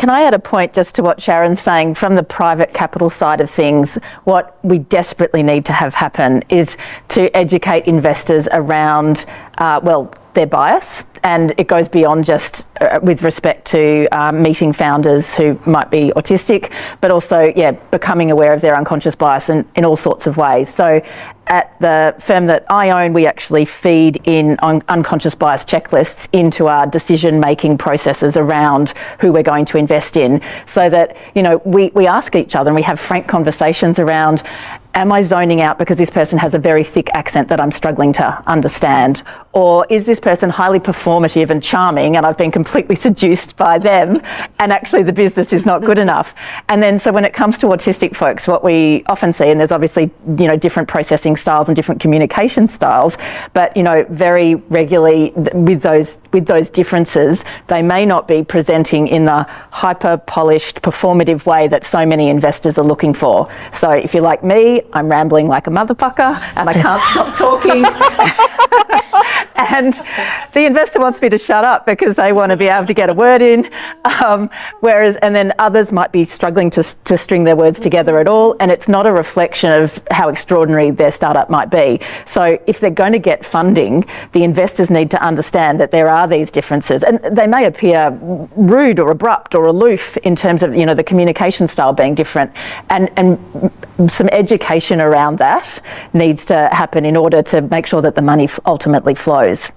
can I add a point just to what Sharon's saying? From the private capital side of things, what we desperately need to have happen is to educate investors around, their bias, and it goes beyond just with respect to meeting founders who might be autistic, but also, becoming aware of their unconscious bias in all sorts of ways. So at the firm that I own, we actually feed in unconscious bias checklists into our decision-making processes around who we're going to invest in, so that, we ask each other and we have frank conversations around, am I zoning out because this person has a very thick accent that I'm struggling to understand? Or is this person highly performative and charming and I've been completely seduced by them and actually the business is not good enough? And then so when it comes to autistic folks, what we often see, and there's obviously, different processing styles and different communication styles, but, very regularly with those differences, they may not be presenting in the hyper-polished, performative way that so many investors are looking for. So if you're like me, I'm rambling like a motherfucker and I can't stop talking. And the investor wants me to shut up because they want to be able to get a word in. And then others might be struggling to string their words together at all. And it's not a reflection of how extraordinary their startup might be. So if they're going to get funding, the investors need to understand that there are these differences. And they may appear rude or abrupt or aloof in terms of, the communication style being different. And some education around that needs to happen in order to make sure that the money ultimately flows.